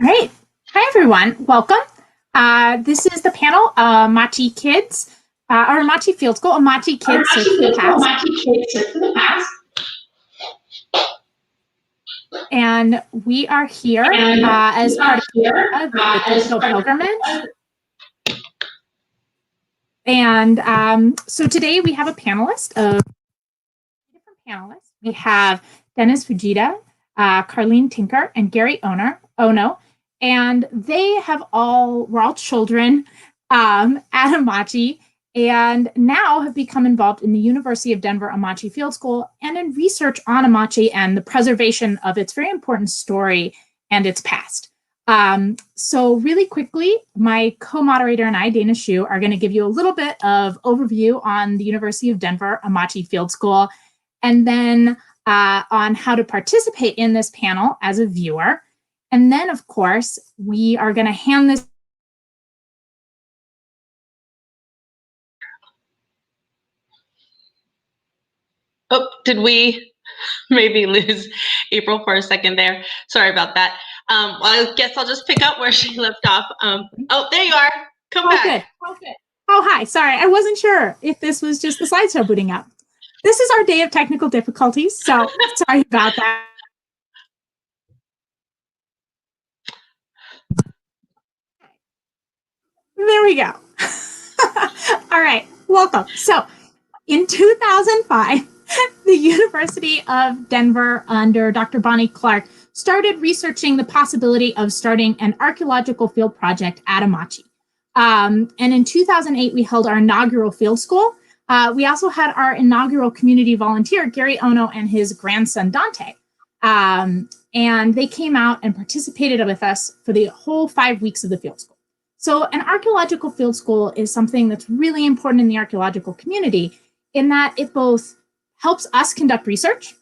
All right. Hi, everyone. Welcome. This is the panel, Amache Kids, or Amache Field School, Amache Kids Search for the Past. And we are here as part of the digital pilgrimage. And so today we have a panelist of different panelists. We have Dennis Fujita, Carlene Tinker, and Gary Ono. And they were all children at Amache and now have become involved in the University of Denver Amache Field School and in research on Amache and the preservation of its very important story and its past. So really quickly, my co-moderator and I, Dana Shew, are going to give you a little bit of overview on the University of Denver Amache Field School, and then on how to participate in this panel as a viewer. And then, of course, we are going to hand this. Oh, did we maybe lose April for a second there? Sorry about that. Well, I guess I'll just pick up where she left off. Oh, there you are. Come back. Good. Okay. Oh, hi. Sorry, I wasn't sure if this was just the slideshow booting up. This is our day of technical difficulties, so sorry about that. There we go. All right, welcome. So in 2005, the University of Denver under Dr. Bonnie Clark started researching the possibility of starting an archaeological field project at Amache. And in 2008, we held our inaugural field school. We also had our inaugural community volunteer, Gary Ono, and his grandson, Dante. And they came out and participated with us for the whole 5 weeks of the field school. So an archaeological field school is something that's really important in the archaeological community in that it both helps us conduct research,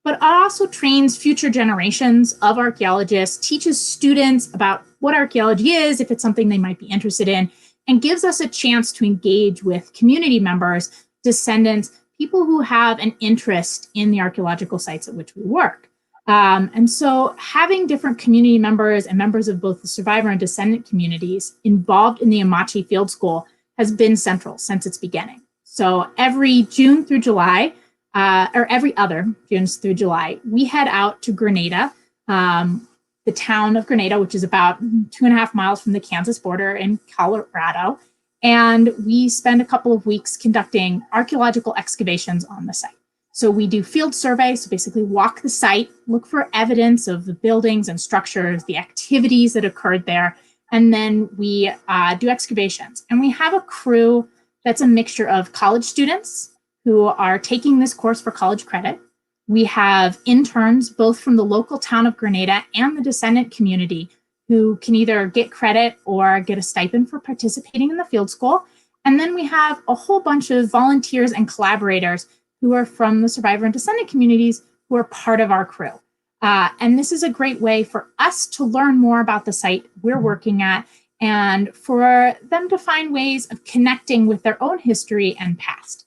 but also trains future generations of archaeologists, teaches students about what archaeology is, if it's something they might be interested in, and gives us a chance to engage with community members, descendants, people who have an interest in the archaeological sites at which we work. And so having different community members and members of both the survivor and descendant communities involved in the Amache Field School has been central since its beginning. So every June through July, or every other June through July, we head out to Grenada, the town of Grenada, which is about 2.5 miles from the Kansas border in Colorado. And we spend a couple of weeks conducting archaeological excavations on the site. So we do field surveys, so basically walk the site, look for evidence of the buildings and structures, the activities that occurred there, and then we do excavations. And we have a crew that's a mixture of college students who are taking this course for college credit. We have interns, both from the local town of Grenada and the descendant community, who can either get credit or get a stipend for participating in the field school. And then we have a whole bunch of volunteers and collaborators who are from the survivor and descendant communities who are part of our crew. And this is a great way for us to learn more about the site we're working at and for them to find ways of connecting with their own history and past.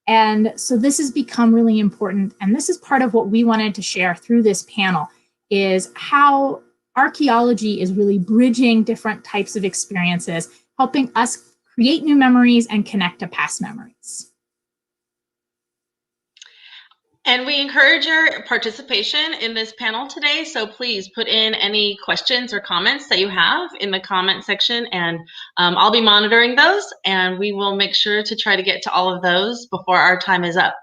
And so this has become really important. And this is part of what we wanted to share through this panel is how archaeology is really bridging different types of experiences, helping us create new memories and connect to past memories. And we encourage your participation in this panel today. So please put in any questions or comments that you have in the comment section, and I'll be monitoring those, and we will make sure to try to get to all of those before our time is up.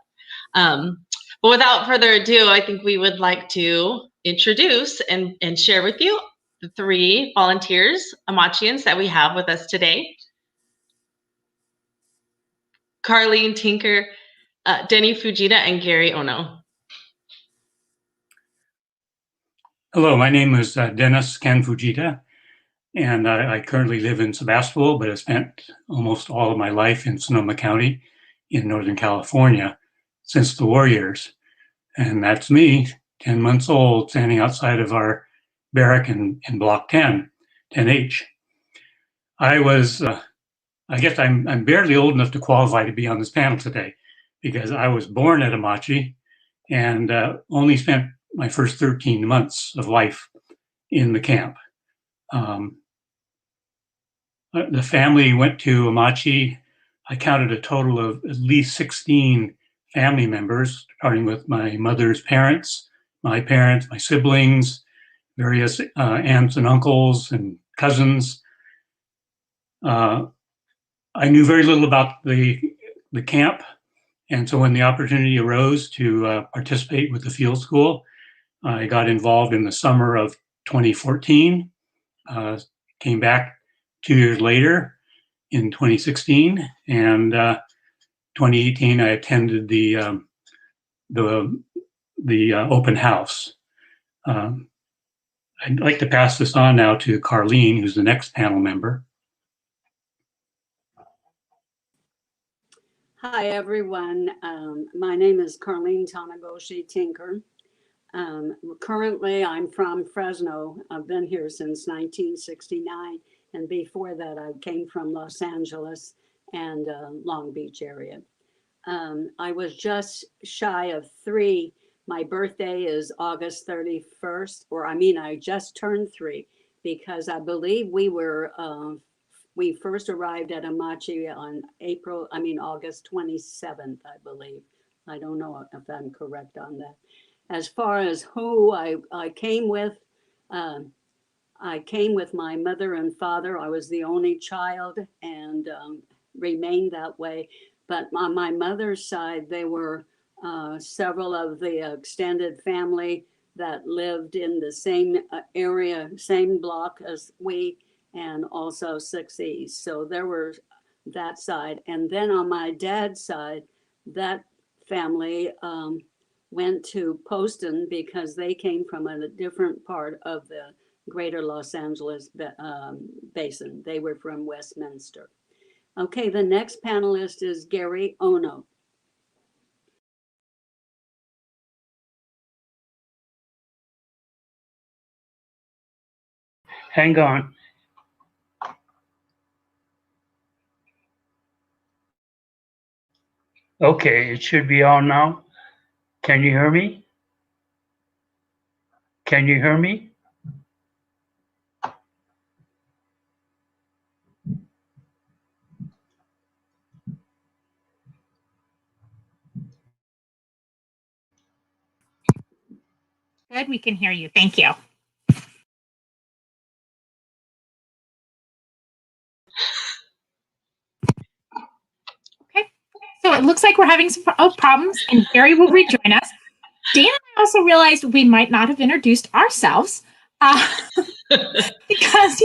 But without further ado, I think we would like to introduce and share with you the 3 volunteers, Amachians, that we have with us today. Carlene Tinker, Denny Fujita, and Gary Ono. Hello, my name is Dennis Ken Fujita, and I currently live in Sebastopol, but I spent almost all of my life in Sonoma County in Northern California since the war years. And that's me, 10 months old, standing outside of our barrack in Block 10, 10H. I guess I'm barely old enough to qualify to be on this panel today because I was born at Amache and only spent my first 13 months of life in the camp. Um, the family went to Amache. I counted a total of at least 16 family members, starting with my mother's parents, my siblings, various aunts and uncles and cousins. I knew very little about the camp, and so when the opportunity arose to participate with the field school, I got involved in the summer of 2014. Came back 2 years later in 2016, and 2018 I attended the open house. I'd like to pass this on now to Carlene, who's the next panel member. Hi, everyone. My name is Carlene Tanigoshi Tinker. Currently, I'm from Fresno. I've been here since 1969. And before that, I came from Los Angeles and Long Beach area. I was just shy of 3. My birthday is August 31st, I just turned 3 because I believe we first arrived at Amache on August 27th, I believe. I don't know if I'm correct on that. As far as who I came with my mother and father. I was the only child and remained that way. But on my mother's side, there were several of the extended family that lived in the same area, same block as we, and also 6 East. So there were that side. And then on my dad's side, that family went to Poston because they came from a different part of the greater Los Angeles basin. They were from Westminster. Okay, the next panelist is Gary Ono. Hang on. Okay, it should be on now. Can you hear me? Can you hear me? Good, we can hear you. Thank you. Okay, so it looks like we're having some problems, and Gary will rejoin us. Dana and I also realized we might not have introduced ourselves because,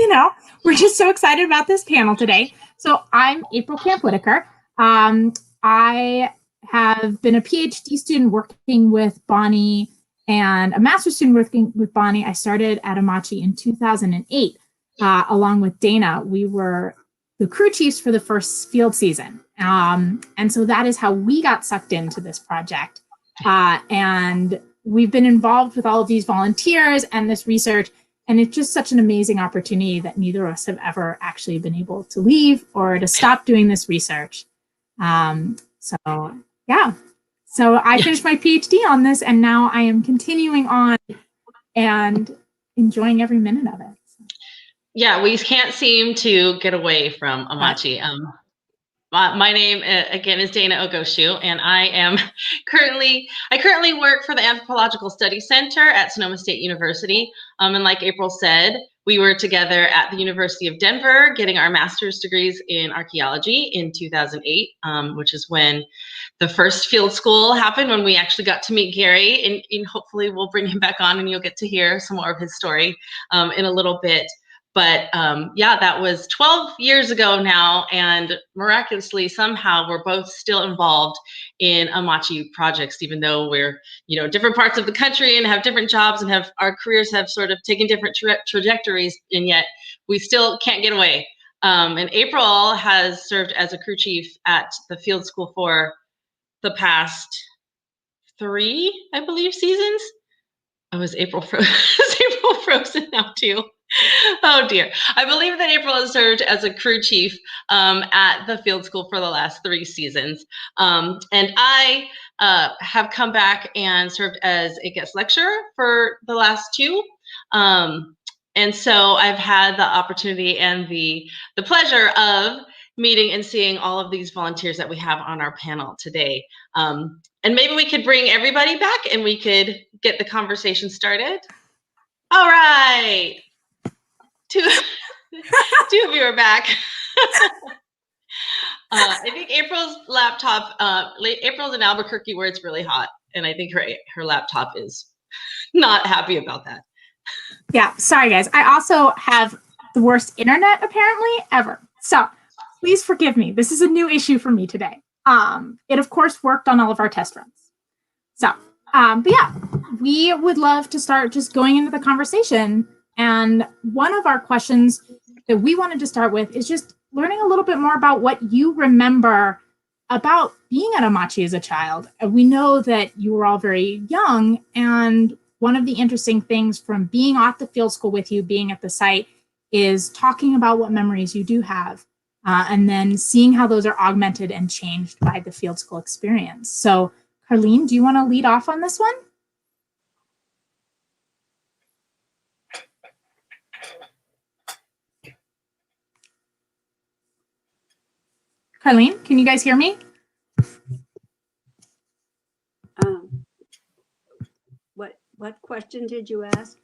we're just so excited about this panel today. So I'm April Kamp-Whittaker. I have been a PhD student working with Bonnie and a master's student working with Bonnie. I started at Amache in 2008. Along with Dana, we were the crew chiefs for the first field season. And so that is how we got sucked into this project. And we've been involved with all of these volunteers and this research, and it's just such an amazing opportunity that neither of us have ever actually been able to leave or to stop doing this research. So I finished my PhD on this, and now I am continuing on and enjoying every minute of it. Yeah, we can't seem to get away from Amache. My name again is Dana Ogoshu, and I currently work for the Anthropological Studies Center at Sonoma State University. And like April said, we were together at the University of Denver getting our master's degrees in archaeology in 2008, which is when the first field school happened, when we actually got to meet Gary, and hopefully we'll bring him back on and you'll get to hear some more of his story in a little bit. But that was 12 years ago now, and miraculously, somehow, we're both still involved in Amache projects, even though we're, different parts of the country and have different jobs and our careers have sort of taken different trajectories, and yet we still can't get away. And April has served as a crew chief at the field school for the past 3, I believe, seasons. Oh, is April frozen now too? Oh dear. I believe that April has served as a crew chief at the field school for the last 3 seasons. And I have come back and served as a guest lecturer for the last 2. And so I've had the opportunity and the pleasure of meeting and seeing all of these volunteers that we have on our panel today. And maybe we could bring everybody back and we could get the conversation started. All right. Two of you are back. I think April's laptop, April's in Albuquerque where it's really hot. And I think her laptop is not happy about that. Yeah, sorry guys. I also have the worst internet apparently ever. So please forgive me. This is a new issue for me today. It of course worked on all of our test runs. So, but yeah, we would love to start just going into the conversation. And one of our questions that we wanted to start with is just learning a little bit more about what you remember about being at Amache as a child. We know that you were all very young, and one of the interesting things from being at the field school with you, being at the site, is talking about what memories you do have, and then seeing how those are augmented and changed by the field school experience. So, Carlene, do you want to lead off on this one? Carlene, can you guys hear me? What question did you ask?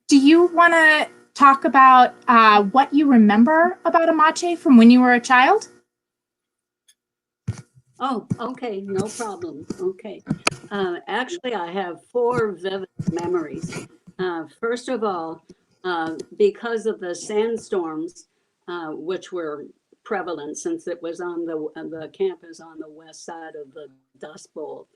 Do you want to talk about what you remember about Amache from when you were a child? Oh, okay, no problem. Okay. Actually, I have 4 vivid memories. First of all, because of the sandstorms, which were prevalent since it was on the campus on the west side of the Dust Bowl,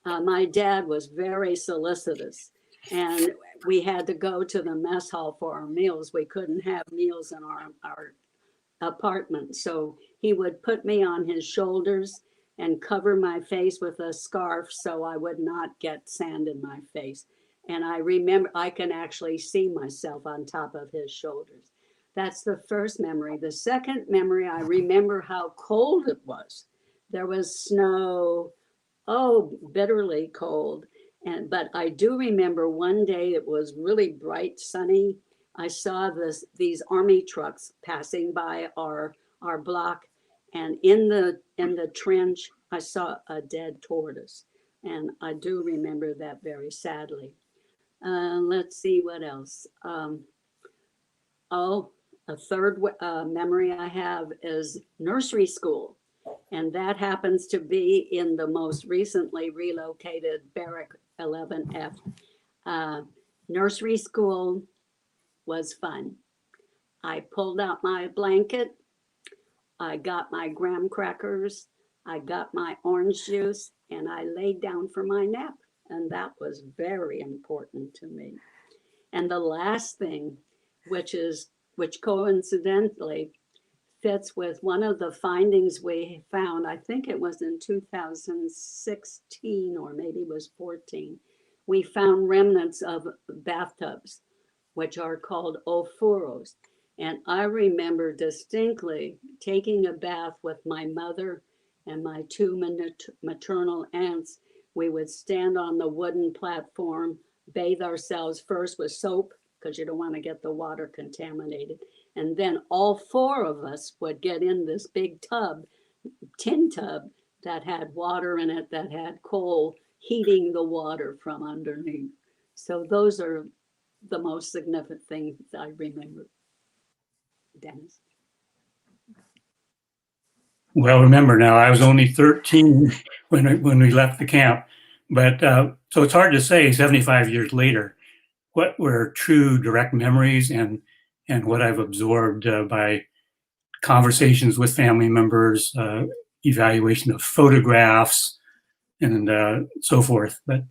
my dad was very solicitous, and we had to go to the mess hall for our meals. We couldn't have meals in our apartment, so he would put me on his shoulders and cover my face with a scarf so I would not get sand in my face. And I remember I can actually see myself on top of his shoulders. That's the first memory. The second memory, I remember how cold it was. There was snow, bitterly cold. But I do remember one day it was really bright, sunny. I saw these army trucks passing by our block, and in the trench, I saw a dead tortoise. And I do remember that very sadly. Let's see what else. A third memory I have is nursery school. And that happens to be in the most recently relocated Barrack 11F. Nursery school was fun. I pulled out my blanket. I got my graham crackers. I got my orange juice, and I laid down for my nap. And that was very important to me. And the last thing, which coincidentally fits with one of the findings we found, I think it was in 2016 or maybe it was 14, we found remnants of bathtubs, which are called ofuros. And I remember distinctly taking a bath with my mother and my 2 maternal aunts. We would stand on the wooden platform, bathe ourselves first with soap, because you don't want to get the water contaminated. And then all 4 of us would get in this big tin tub that had water in it, that had coal heating the water from underneath. So those are the most significant things I remember. Dennis? Well, remember now, I was only 13 when we left the camp, but so it's hard to say 75 years later what were true direct memories and what I've absorbed by conversations with family members, evaluation of photographs, and so forth. But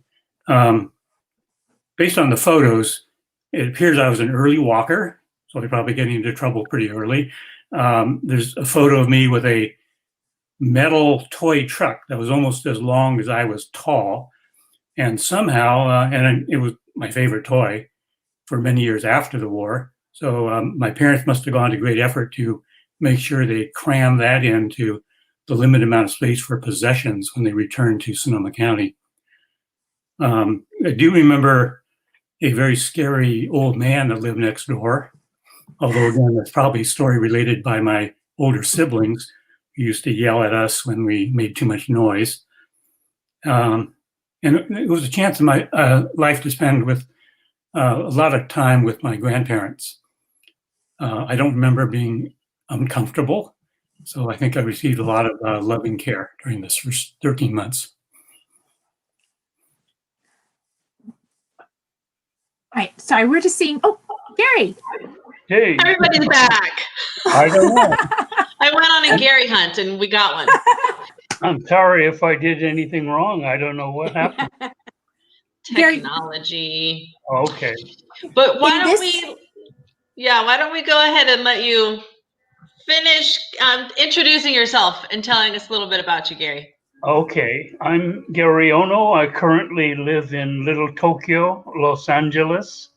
based on the photos, it appears I was an early walker, so I probably getting into trouble pretty early. There's a photo of me with a metal toy truck that was almost as long as I was tall. And somehow, and it was my favorite toy for many years after the war. So my parents must have gone to great effort to make sure they crammed that into the limited amount of space for possessions when they returned to Sonoma County. I do remember a very scary old man that lived next door. Although, again, that's probably a story related by my older siblings who used to yell at us when we made too much noise. And it was a chance in my life to spend with a lot of time with my grandparents. I don't remember being uncomfortable, so I think I received a lot of loving care during this first 13 months. All right, sorry, we're just seeing, oh, Gary. Hey, Everybody's back. I don't know. I went on a Gary hunt and we got one. I'm sorry if I did anything wrong. I don't know what happened. Gary- Technology. Okay. But why In don't this- why don't we go ahead and let you finish introducing yourself and telling us a little bit about you, Gary. Okay. I'm Gary Ono. I currently live in Little Tokyo, Los Angeles.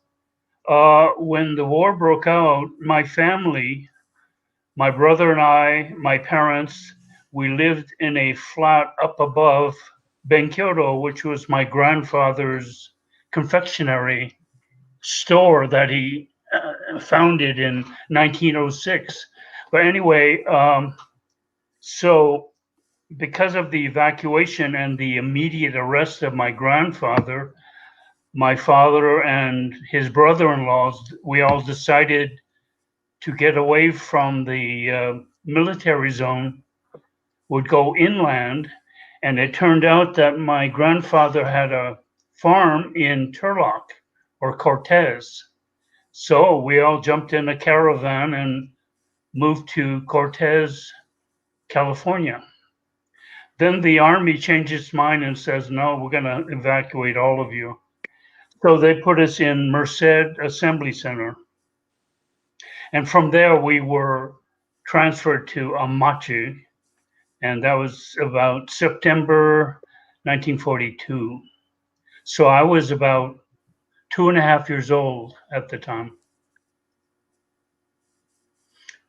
When the war broke out, my family, my brother and I, my parents, we lived in a flat up above Benkyodo, which was my grandfather's confectionery store that he founded in 1906. But anyway, so because of the evacuation and the immediate arrest of my grandfather, my father and his brother-in-laws, we all decided to get away from the military zone, would go inland. And it turned out that my grandfather had a farm in Turlock or Cortez. So we all jumped in a caravan and moved to Cortez, California. Then the army changed its mind and says, no, we're going to evacuate all of you. So they put us in Merced Assembly Center. And from there, we were transferred to Amache. And that was about September 1942. So I was about 2.5 years old at the time.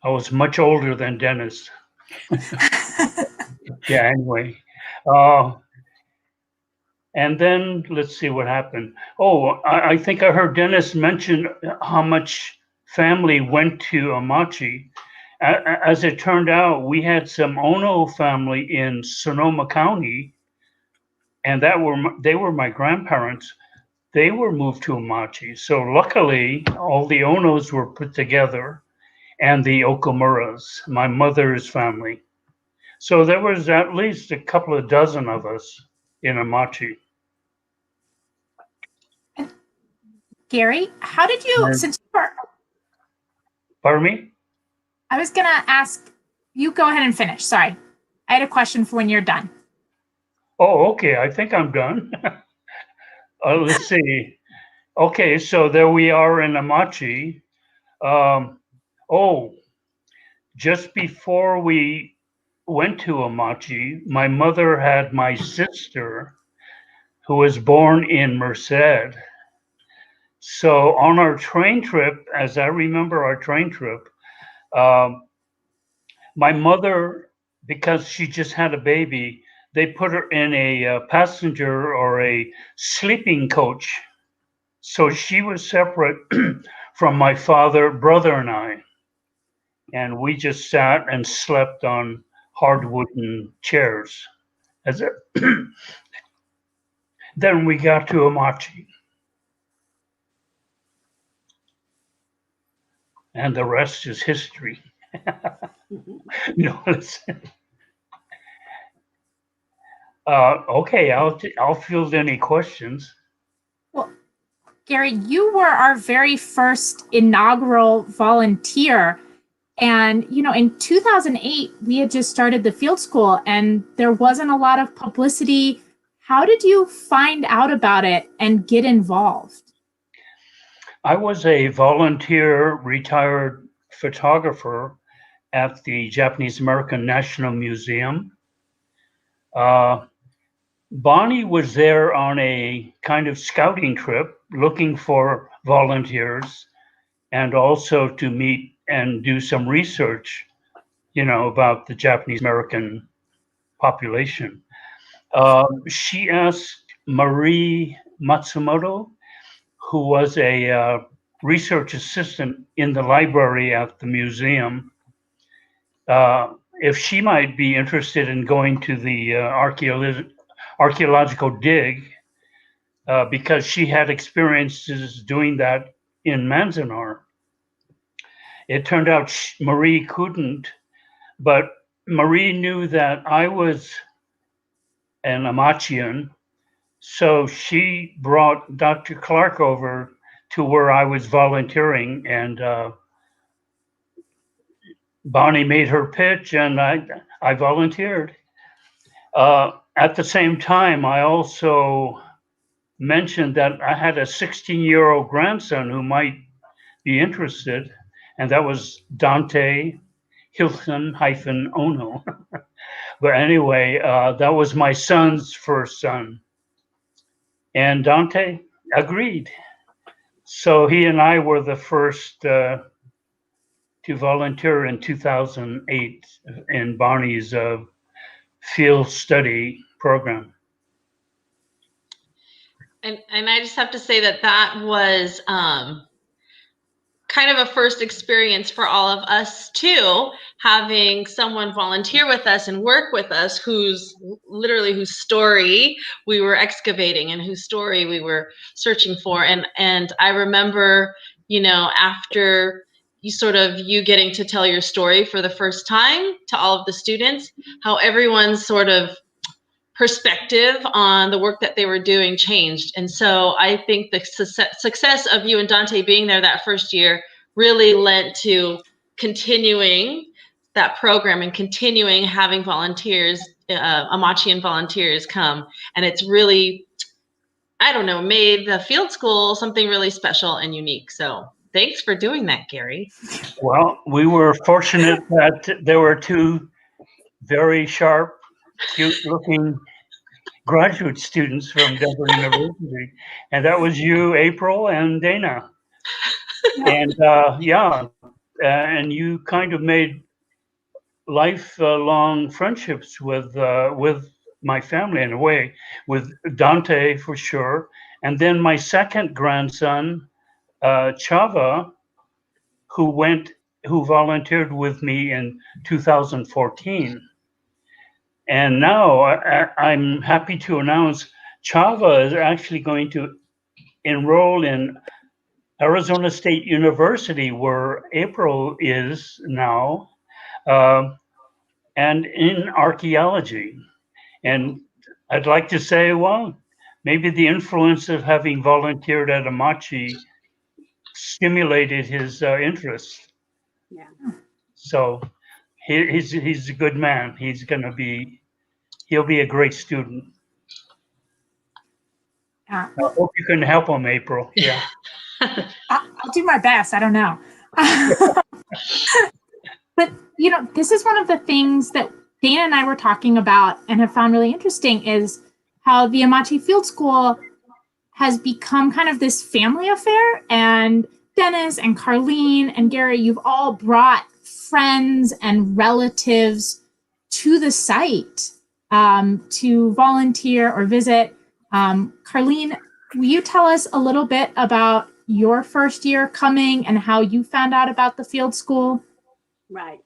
I was much older than Dennis. Yeah, anyway. And then let's see what happened. Oh, I think I heard Dennis mention how much family went to Amache. As it turned out, we had some Ono family in Sonoma County, and they were my grandparents. They were moved to Amache. So luckily, all the Onos were put together, and the Okamuras, my mother's family. So there was at least a couple of dozen of us in Amache. Gary, how did you, And- since you were, Pardon me? I was going to ask, you go ahead and finish. Sorry. I had a question for when you're done. Oh, okay. I think I'm done. Let's see. Okay, so there we are in Amache. Just before we went to Amache, my mother had my sister who was born in Merced. So on our train trip, as I remember our train trip, my mother, because she just had a baby, they put her in a passenger or a sleeping coach. So she was separate from my father, brother, and I. And we just sat and slept on hard wooden chairs. Then we got to Amache. And the rest is history. No, listen. Okay, I'll field any questions. Well, Gary, you were our very first inaugural volunteer. And, you know, in 2008, we had just started the field school and there wasn't a lot of publicity. How did you find out about it and get involved? I was a volunteer retired photographer at the Japanese American National Museum. Bonnie was there on a kind of scouting trip looking for volunteers and also to meet and do some research, about the Japanese American population. She asked Marie Matsumoto, who was a research assistant in the library at the museum, if she might be interested in going to the archaeological dig, because she had experiences doing that in Manzanar. It turned out Marie couldn't, but Marie knew that I was an Amachian, so she brought Dr. Clark over to where I was volunteering, and Bonnie made her pitch, and I volunteered. At the same time, I also mentioned that I had a 16-year-old grandson who might be interested, and that was Dante Hilton-Ono. But anyway, that was my son's first son. And Dante agreed. So he and I were the first to volunteer in 2008 in Bonnie's field study program. And I just have to say that was kind of a first experience for all of us too, having someone volunteer with us and work with us whose story we were excavating and whose story we were searching for. And I remember, after you getting to tell your story for the first time to all of the students, how everyone's sort of perspective on the work that they were doing changed. And so I think the success of you and Dante being there that first year really lent to continuing that program and continuing having volunteers, Amachian volunteers come. And it's really, made the field school something really special and unique. So thanks for doing that, Gary. Well, we were fortunate that there were two very sharp, cute-looking graduate students from Denver University, and that was you, April, and Dana. And and you kind of made lifelong friendships with my family in a way, with Dante for sure, and then my second grandson, Chava, who volunteered with me in 2014. And now I'm happy to announce Chava is actually going to enroll in Arizona State University, where April is now, and in archaeology. And I'd like to say, well, maybe the influence of having volunteered at Amache stimulated his interest. Yeah. So he's a good man. He'll be a great student. I hope you can help him, April. Yeah. I'll do my best. I don't know. But, this is one of the things that Dana and I were talking about and have found really interesting is how the Amache Field School has become kind of this family affair. And Dennis and Carlene and Gary, you've all brought friends and relatives to the site to volunteer or visit. Carlene, will you tell us a little bit about your first year coming and how you found out about the field school? Right.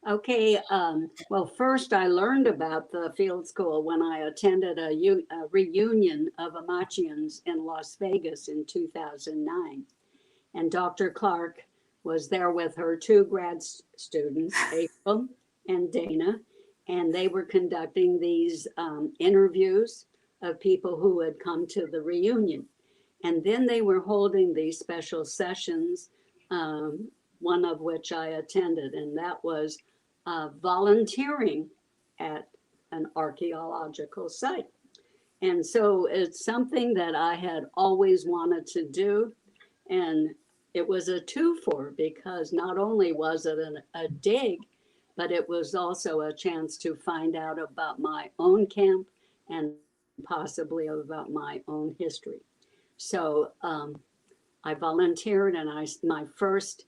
Okay. Well, first I learned about the field school when I attended a reunion of Amachians in Las Vegas in 2009. And Dr. Clark was there with her two grad students, April and Dana, and they were conducting these interviews of people who had come to the reunion. And then they were holding these special sessions, one of which I attended, and that was volunteering at an archaeological site. And so it's something that I had always wanted to do. And it was a two-for, because not only was it a dig, but it was also a chance to find out about my own camp and possibly about my own history. So I volunteered, and my first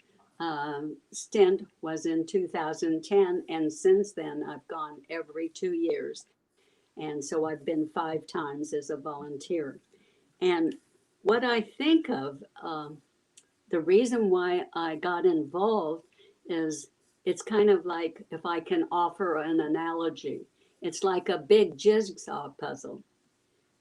stint was in 2010, and since then I've gone every 2 years, and so I've been 5 times as a volunteer. And what I think of, the reason why I got involved is it's kind of like, if I can offer an analogy, it's like a big jigsaw puzzle.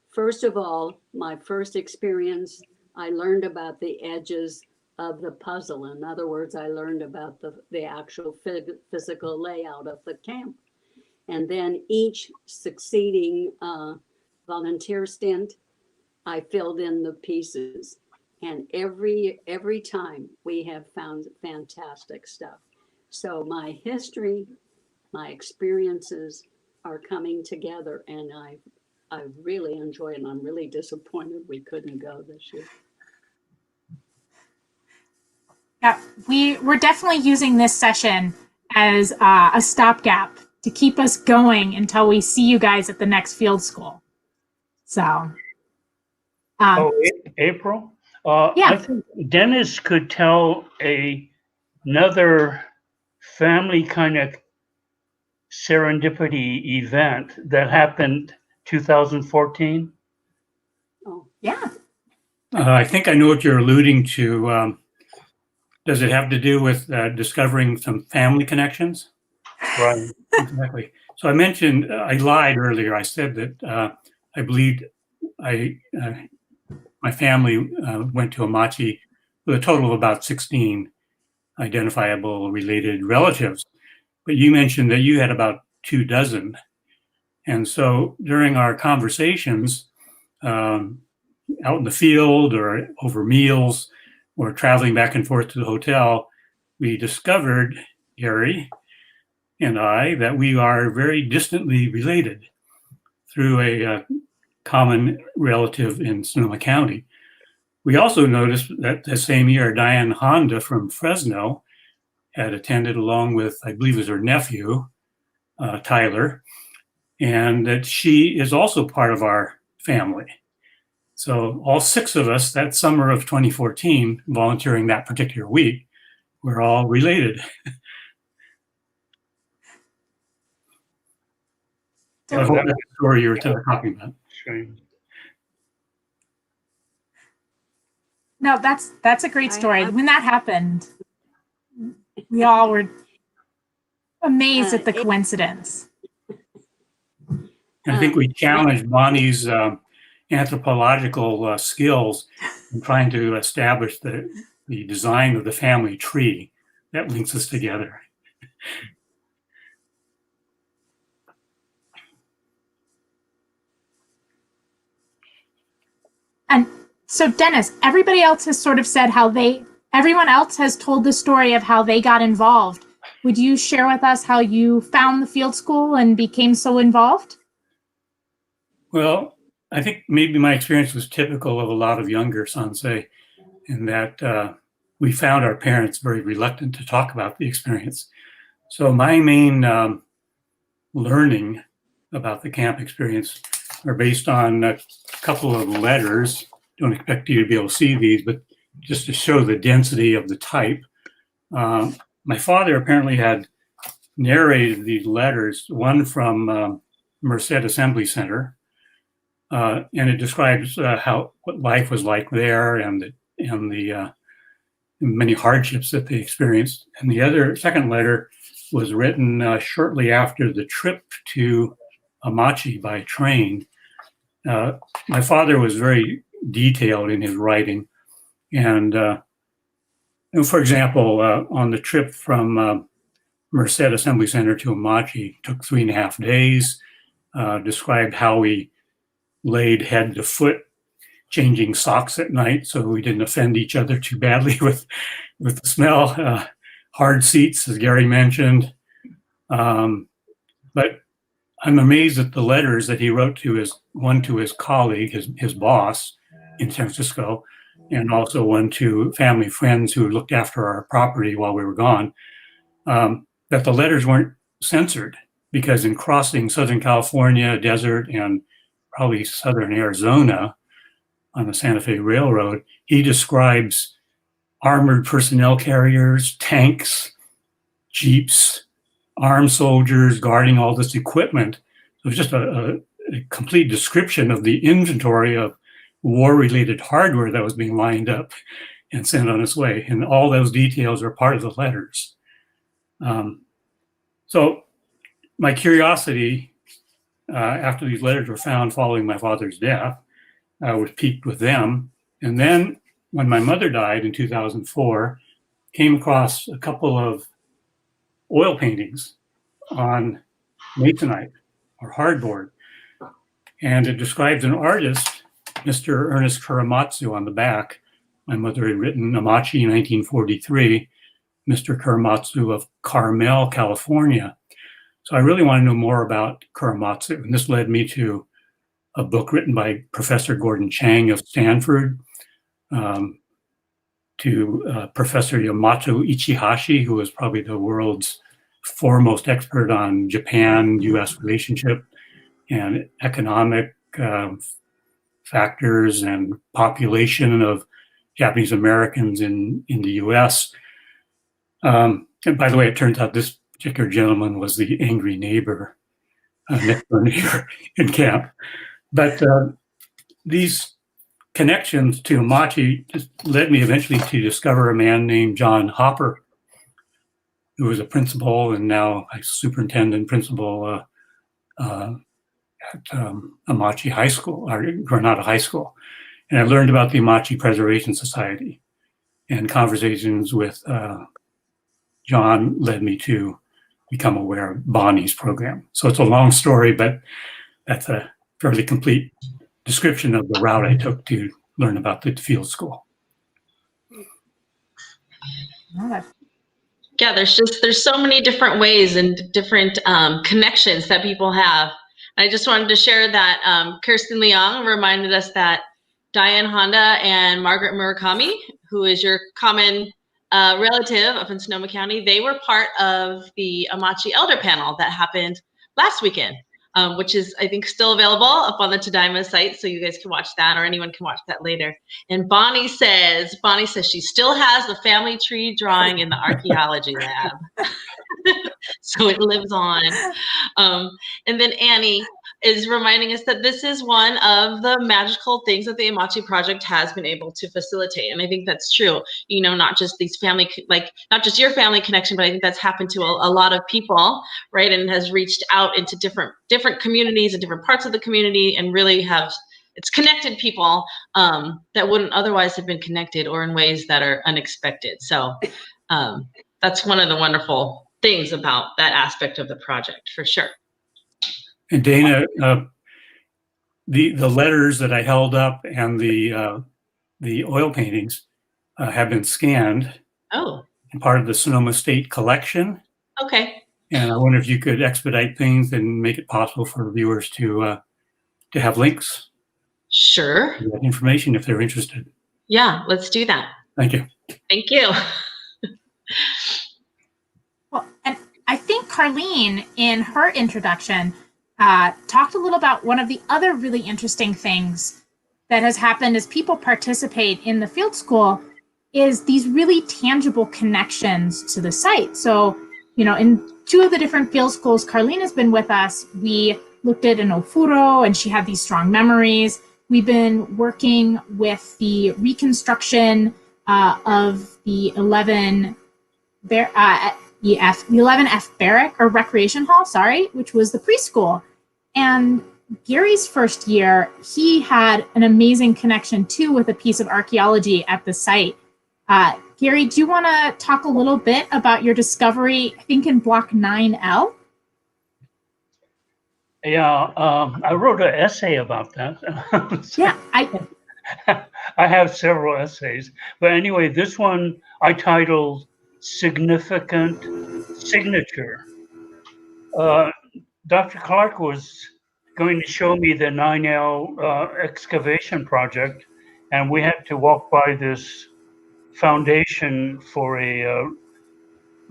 First of all, my first experience, I learned about the edges of the puzzle. In other words, I learned about the actual physical layout of the camp. And then each succeeding volunteer stint, I filled in the pieces. And every time we have found fantastic stuff. So my history, my experiences are coming together, and I really enjoy it. And I'm really disappointed we couldn't go this year. Yeah, we're definitely using this session as a stopgap to keep us going until we see you guys at the next field school. So, April? Yeah. I think Dennis could tell another family kind of serendipity event that happened 2014. Oh, yeah. I think I know what you're alluding to. Does it have to do with discovering some family connections? Right. Exactly. So I mentioned, I lied earlier. I said that I believed my family went to Amache with a total of about 16 identifiable related relatives. But you mentioned that you had about 24. And so during our conversations out in the field or over meals or traveling back and forth to the hotel, we discovered, Gary and I, that we are very distantly related through a common relative in Sonoma County. We also noticed that the same year, Diane Honda from Fresno had attended along with, I believe it was her nephew, Tyler, and that she is also part of our family. So all 6 of us that summer of 2014, volunteering that particular week, we're all related. I hope that's the story you were talking about. Strange. No, that's a great story. When that happened, we all were amazed at the coincidence. And I think we challenged Bonnie's anthropological skills in trying to establish the design of the family tree that links us together. And so, Dennis, everybody else has sort of said everyone else has told the story of how they got involved. Would you share with us how you found the field school and became so involved? Well, I think maybe my experience was typical of a lot of younger Sansei in that we found our parents very reluctant to talk about the experience. So my main learning about the camp experience are based on a couple of letters. Don't expect you to be able to see these, but just to show the density of the type. My father apparently had narrated these letters, one from Merced Assembly Center, and it describes what life was like there and the many hardships that they experienced. And the second letter was written shortly after the trip to Amache by train. My father was very detailed in his writing. And for example, on the trip from Merced Assembly Center to Amache, took 3.5 days, described how we laid head to foot, changing socks at night so we didn't offend each other too badly with the smell. Hard seats, as Gary mentioned. But I'm amazed at the letters that he wrote to his colleague, his boss in San Francisco, and also one to family friends who looked after our property while we were gone, that the letters weren't censored, because in crossing Southern California desert and probably Southern Arizona on the Santa Fe Railroad, he describes armored personnel carriers, tanks, jeeps, armed soldiers guarding all this equipment. It was just a complete description of the inventory of war-related hardware that was being lined up and sent on its way. And all those details are part of the letters. So my curiosity after these letters were found following my father's death was piqued with them. And then when my mother died in 2004, came across a couple of oil paintings on masonite or hardboard. And it describes an artist, Mr. Ernest Kuramatsu, on the back. My mother had written Amache 1943, Mr. Kuramatsu of Carmel, California. So I really want to know more about Kuramatsu. And this led me to a book written by Professor Gordon Chang of Stanford, to Professor Yamato Ichihashi, who was probably the world's foremost expert on Japan-US relationship and economic factors and population of Japanese Americans in the US. And by the way, it turns out this particular gentleman was the angry neighbor, next door neighbor in camp. But these connections to Amache just led me eventually to discover a man named John Hopper, who was a principal and now a superintendent principal at Amache High School, or Granada High School. And I learned about the Amache Preservation Society, and conversations with John led me to become aware of Bonnie's program. So it's a long story, but that's a fairly complete description of the route I took to learn about the field school. Yeah, there's so many different ways and different connections that people have. I just wanted to share that Kirsten Leong reminded us that Diane Honda and Margaret Murakami, who is your common relative up in Sonoma County, they were part of the Amache Elder Panel that happened last weekend, which is, I think, still available up on the Tadaima site, so you guys can watch that, or anyone can watch that later. And Bonnie says she still has the family tree drawing in the archaeology lab. So it lives on. And then Annie is reminding us that this is one of the magical things that the Amache Project has been able to facilitate. And I think that's true. You know, not just these family, like not just your family connection, but I think that's happened to a lot of people, right? And has reached out into different communities and different parts of the community, and really it's connected people that wouldn't otherwise have been connected, or in ways that are unexpected. So that's one of the wonderful things about that aspect of the project, for sure. And Dana, the letters that I held up and the oil paintings have been scanned. Oh. And part of the Sonoma State collection. Okay. And I wonder if you could expedite things and make it possible for viewers to have links. Sure. To that information if they're interested. Yeah, let's do that. Thank you. Thank you. Well, and I think Carlene, in her introduction, talked a little about one of the other really interesting things that has happened as people participate in the field school is these really tangible connections to the site. So, you know, in two of the different field schools Carlene has been with us, we looked at an ofuro and she had these strong memories. We've been working with the reconstruction of the 11F barrack or recreation hall, which was the preschool. And Gary's first year, he had an amazing connection too with a piece of archaeology at the site. Gary, do you want to talk a little bit about your discovery, I think in block 9L? Yeah, I wrote an essay about that. Yeah, I have several essays, but anyway, this one I titled Significant Signature. Dr. Clark was going to show me the 9L excavation project, and we had to walk by this foundation for a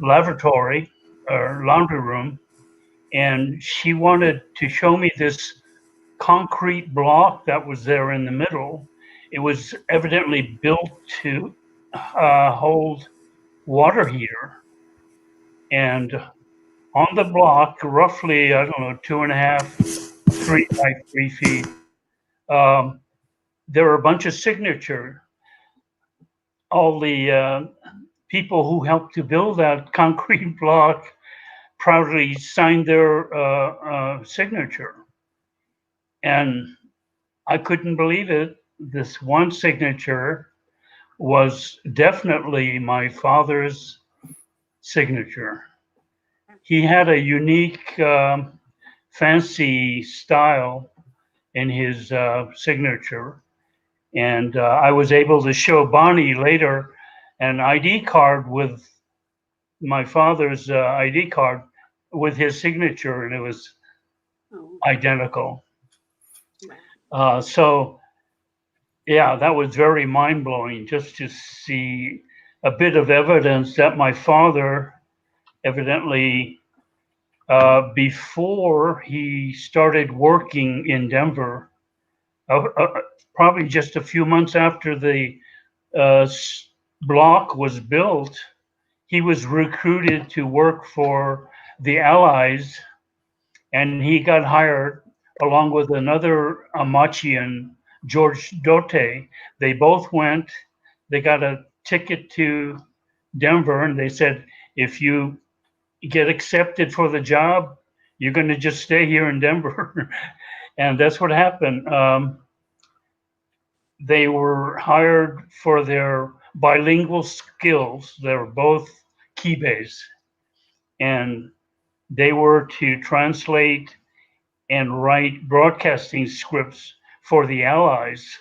lavatory or laundry room, and she wanted to show me this concrete block that was there in the middle. It was evidently built to hold water heater. And on the block, roughly, I don't know, 2.5, 3 by 3 feet, there were a bunch of signature. All the people who helped to build that concrete block proudly signed their signature. And I couldn't believe it. This one signature was definitely my father's signature. He had a unique, fancy style in his signature. And I was able to show Bonnie later an ID card with my father's ID card with his signature, and it was identical. So, yeah, that was very mind-blowing just to see a bit of evidence that my father evidently, before he started working in Denver, probably just a few months after the block was built, he was recruited to work for the Allies, and he got hired along with another Amachian, George Dote. They both went, they got a ticket to Denver, and they said, if you get accepted for the job, you're going to just stay here in Denver. And that's what happened. They were hired for their bilingual skills. They were both Kibes, and they were to translate and write broadcasting scripts for the Allies.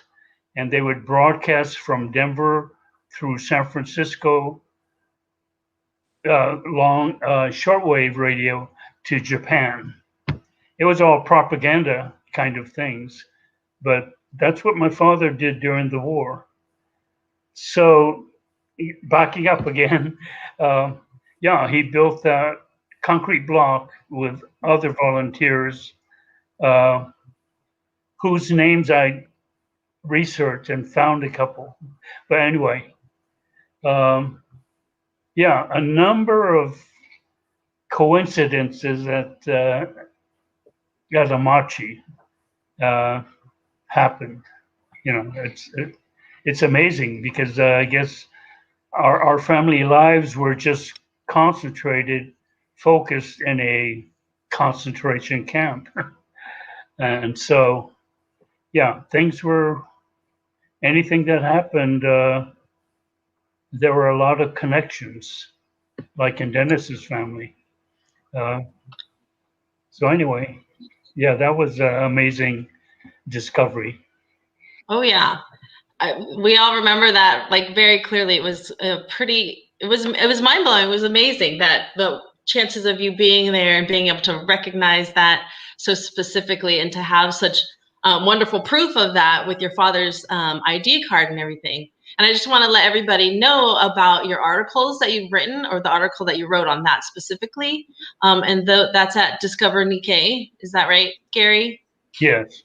And they would broadcast from Denver through San Francisco, long shortwave radio to Japan. It was all propaganda kind of things, but that's what my father did during the war. So backing up again, yeah, he built that concrete block with other volunteers whose names I researched and found a couple. But anyway, yeah, a number of coincidences at Amache happened. You know, it's amazing because I guess our family lives were just concentrated, focused in a concentration camp. And so, yeah, things were, anything that happened, there were a lot of connections, like in Dennis's family. So anyway, yeah, that was an amazing discovery. Oh yeah, we all remember that like very clearly. It was it was mind blowing. It was amazing that the chances of you being there and being able to recognize that so specifically and to have such wonderful proof of that with your father's ID card and everything. And I just want to let everybody know about your articles that you've written, or the article that you wrote on that specifically. And that's at Discover Nikkei. Is that right, Gary? Yes.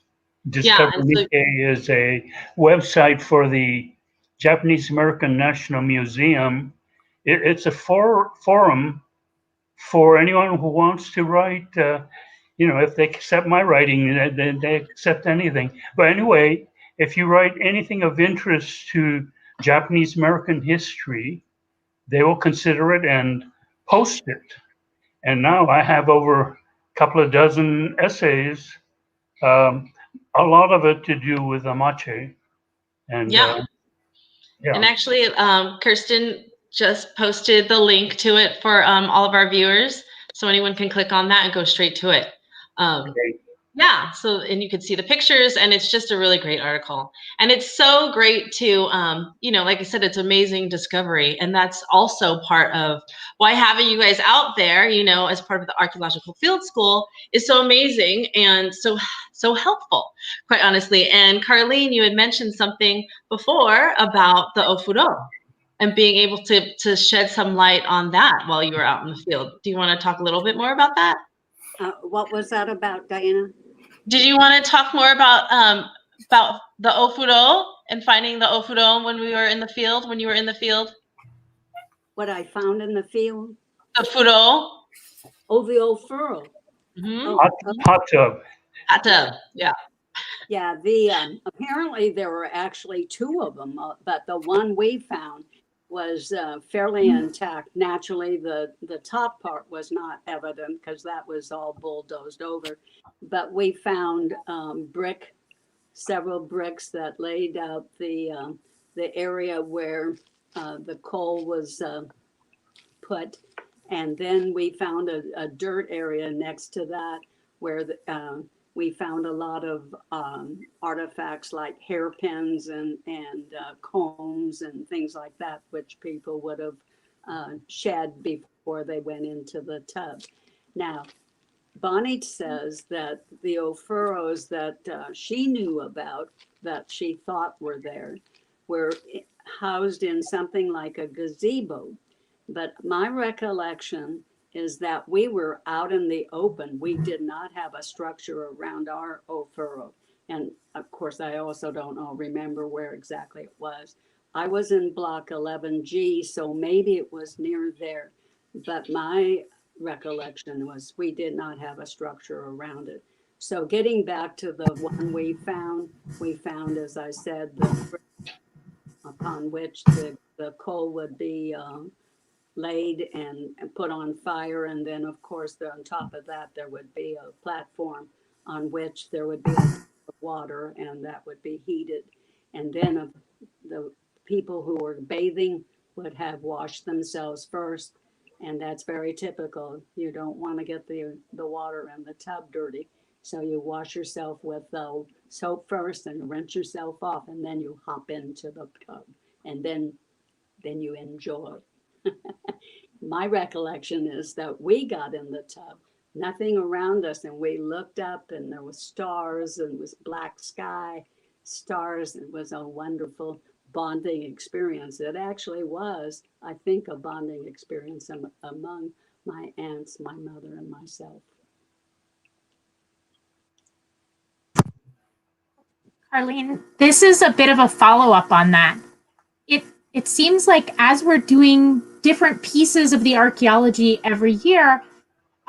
Discover Nikkei is a website for the Japanese American National Museum. It's a forum for anyone who wants to write. You know, if they accept my writing, then they accept anything. But anyway, if you write anything of interest to Japanese American history, they will consider it and post it. And now I have over a couple of dozen essays, a lot of it to do with Amache. And yeah. And actually, Kirsten just posted the link to it for all of our viewers, so anyone can click on that and go straight to it. Yeah, so, and you can see the pictures, and it's just a really great article. And it's so great to, you know, like I said, it's amazing discovery. And that's also part of why having you guys out there, you know, as part of the Archaeological Field School is so amazing and so helpful, quite honestly. And Carlene, you had mentioned something before about the ofuro and being able to shed some light on that while you were out in the field. Do you want to talk a little bit more about that? What was that about, Diana? Did you want to talk more about the ofuro and finding the ofuro when we were in the field, when you were in the field? What I found in the field? The furo. Oh, the ofuro. Mm-hmm. Hot tub. Hot tub, yeah. Yeah, the apparently there were actually two of them, but the one we found was fairly intact. Naturally, the top part was not evident because that was all bulldozed over. But we found several bricks that laid out the area where the coal was put, and then we found a dirt area next to that where we found a lot of artifacts like hairpins and combs and things like that, which people would have shed before they went into the tub. Now, Bonnie says that the ofuros that she knew about, that she thought were there, were housed in something like a gazebo. But my recollection is that we were out in the open. We did not have a structure around our ofuro. And of course, I also don't remember where exactly it was. I was in block 11G, so maybe it was near there. But my recollection was we did not have a structure around it. So getting back to the one we found, as I said, the brick upon which the coal would be laid and put on fire. And then, of course, on top of that, there would be a platform on which there would be water, and that would be heated. And then the people who were bathing would have washed themselves first. And that's very typical. You don't want to get the water in the tub dirty. So you wash yourself with soap first and rinse yourself off, and then you hop into the tub, and then you enjoy. My recollection is that we got in the tub, nothing around us, and we looked up, and there was stars, and it was black sky, stars. It was a wonderful bonding experience. It actually was, I think, a bonding experience among my aunts, my mother, and myself. Carlene, this is a bit of a follow-up on that. It seems like as we're doing different pieces of the archaeology every year,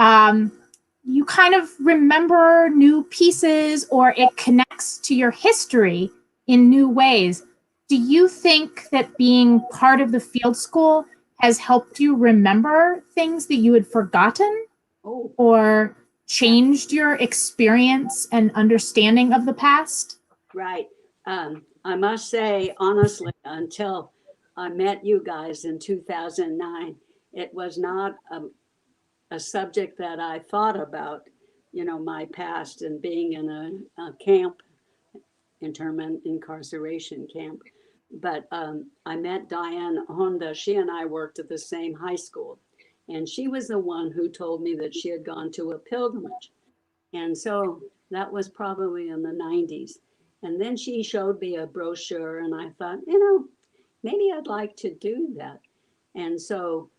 you kind of remember new pieces, or it connects to your history in new ways. Do you think that being part of the field school has helped you remember things that you had forgotten, or changed your experience and understanding of the past? Right. I must say, honestly, until I met you guys in 2009, it was not a subject that I thought about, my past and being in a camp, internment incarceration camp. But I met Diane Honda. She and I worked at the same high school. And she was the one who told me that she had gone to a pilgrimage. And so that was probably in the 90s. And then she showed me a brochure, and I thought, maybe I'd like to do that. And so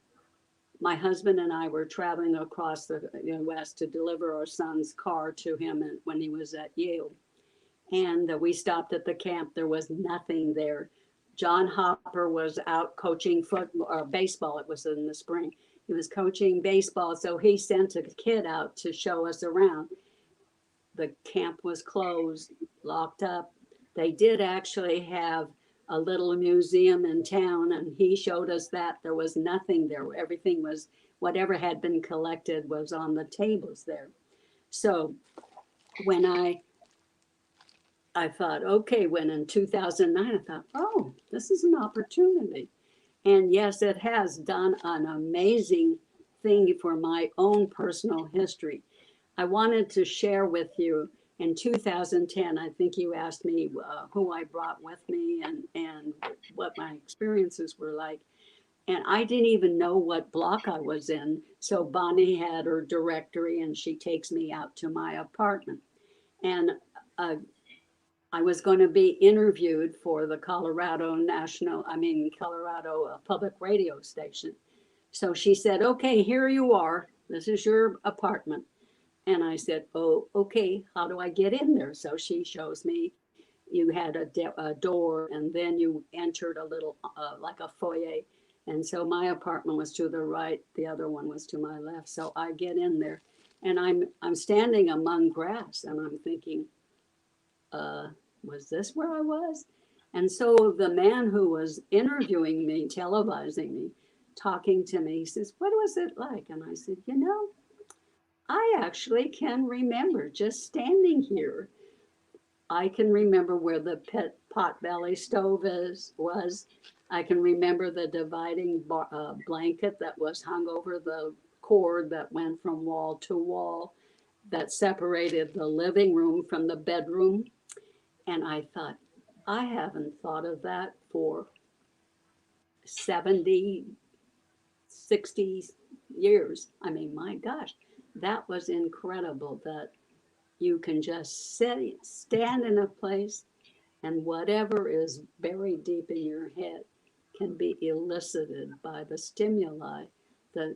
my husband and I were traveling across the West to deliver our son's car to him when he was at Yale. And we stopped at the camp. There was nothing there. John Hopper was out coaching baseball. It was in the spring. He was coaching baseball, so he sent a kid out to show us around. The camp was closed, locked up. They did actually have a little museum in town, and he showed us that there was nothing there. Everything was, whatever had been collected was on the tables there. So when I thought, okay, when in 2009, I thought, oh, this is an opportunity. And yes, it has done an amazing thing for my own personal history. I wanted to share with you in 2010, I think you asked me who I brought with me and what my experiences were like. And I didn't even know what block I was in. So Bonnie had her directory, and she takes me out to my apartment. And I was going to be interviewed for the Colorado public radio station. So she said, okay, here you are. This is your apartment. And I said, oh, okay, how do I get in there? So she shows me you had a door, and then you entered a little, like a foyer. And so my apartment was to the right, the other one was to my left. So I get in there, and I'm standing among grass, and I'm thinking, was this where I was? And so the man who was interviewing me, televising me, talking to me, he says, what was it like? And I said, I actually can remember just standing here. I can remember where the potbelly stove was. I can remember the dividing blanket that was hung over the cord that went from wall to wall that separated the living room from the bedroom. And I thought, I haven't thought of that for 70, 60 years. I mean, my gosh, that was incredible that you can just stand in a place and whatever is buried deep in your head can be elicited by the stimuli that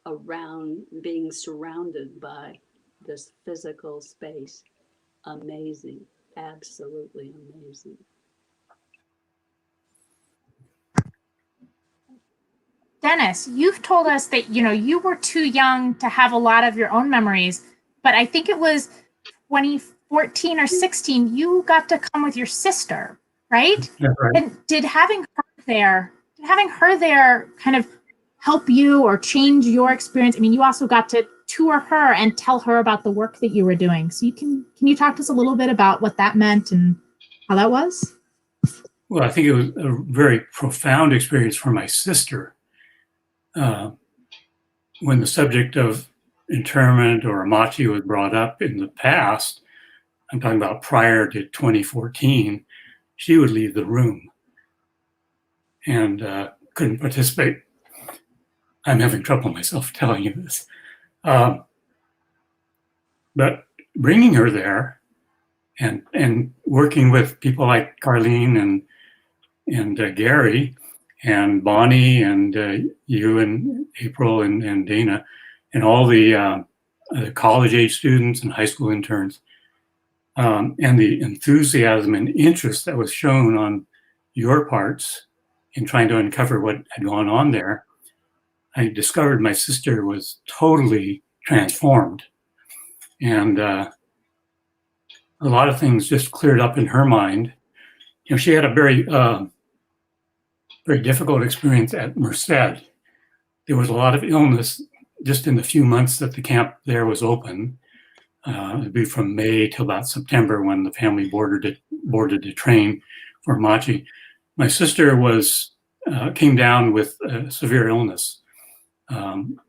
around being surrounded by this physical space. Amazing, absolutely amazing. Dennis, you've told us that, you were too young to have a lot of your own memories, but I think it was 2014 or 16, you got to come with your sister, right? That's right. And did having her there kind of help you or change your experience? I mean, you also got to tour her and tell her about the work that you were doing. So can you talk to us a little bit about what that meant and how that was? Well, I think it was a very profound experience for my sister. When the subject of internment or Amache was brought up in the past, I'm talking about prior to 2014, she would leave the room and couldn't participate. I'm having trouble myself telling you this. But bringing her there and working with people like Carlene and Gary and Bonnie and you and April and Dana and all the college age students and high school interns, and the enthusiasm and interest that was shown on your parts in trying to uncover what had gone on there, I discovered my sister was totally transformed. And a lot of things just cleared up in her mind. She had a very difficult experience at Merced. There was a lot of illness just in the few months that the camp there was open. It'd be from May till about September when the family boarded the train for Amache. My sister came down with a severe illness and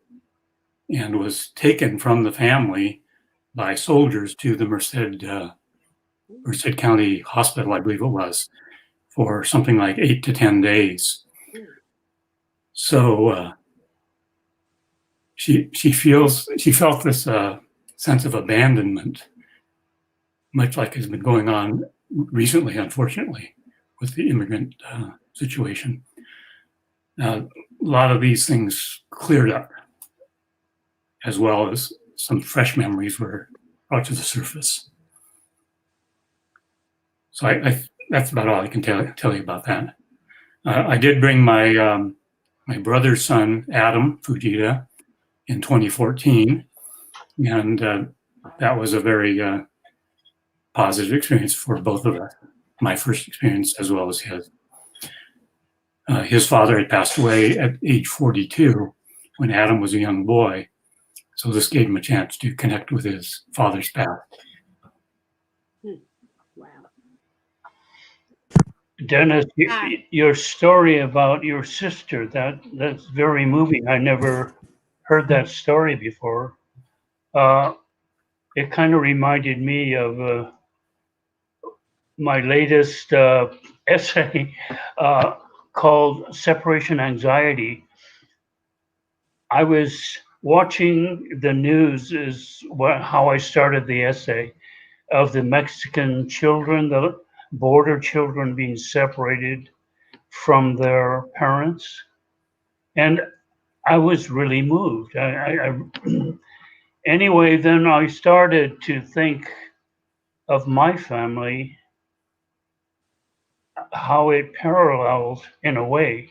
was taken from the family by soldiers to the Merced County Hospital, I believe it was, for something like 8 to 10 days. So she felt this sense of abandonment, much like has been going on recently, unfortunately, with the immigrant situation. A lot of these things cleared up, as well as some fresh memories were brought to the surface. So that's about all I can tell you about that. I did bring my brother's son, Adam Fujita, in 2014, and that was a very positive experience for both of us. My first experience as well as his. His father had passed away at age 42 when Adam was a young boy, so this gave him a chance to connect with his father's path. Wow. Dennis, your story about your sister, that's very moving. I never heard that story before. It kind of reminded me of my latest essay called Separation Anxiety. I was watching the news is how I started the essay, of the Mexican children, the border children being separated from their parents. And I was really moved. Anyway, then I started to think of my family, how it paralleled in a way.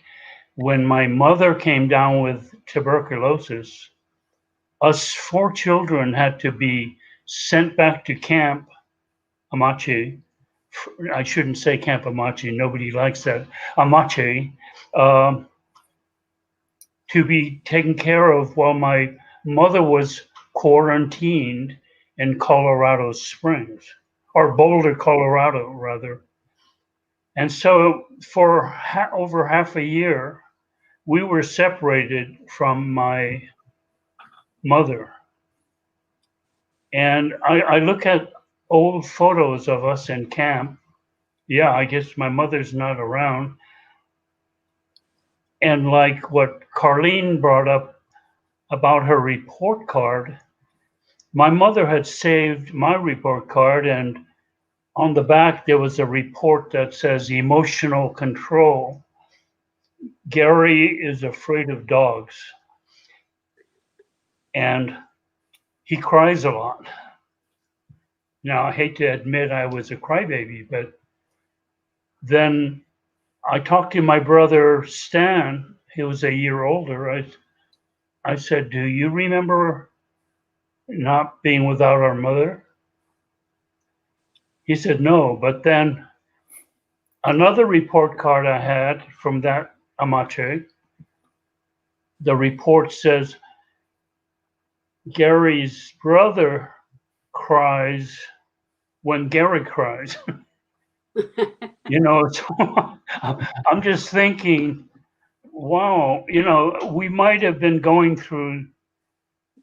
When my mother came down with tuberculosis, us 4 children had to be sent back to camp Amache I shouldn't say Camp Amache, nobody likes that, Amache, um, to be taken care of while my mother was quarantined in Colorado Springs, or Boulder, Colorado, rather. And so for over half a year, we were separated from my mother. And I look at old photos of us in camp. Yeah, I guess my mother's not around. And like what Carlene brought up about her report card, my mother had saved my report card, and on the back there was a report that says emotional control. Gary is afraid of dogs, and he cries a lot. Now, I hate to admit I was a crybaby, but then I talked to my brother Stan, he was a year older. I said, "Do you remember not being without our mother?" He said, "No." But then another report card I had from that Amache, the report says Gary's brother cries when Gary cries. So I'm just thinking, wow, we might have been going through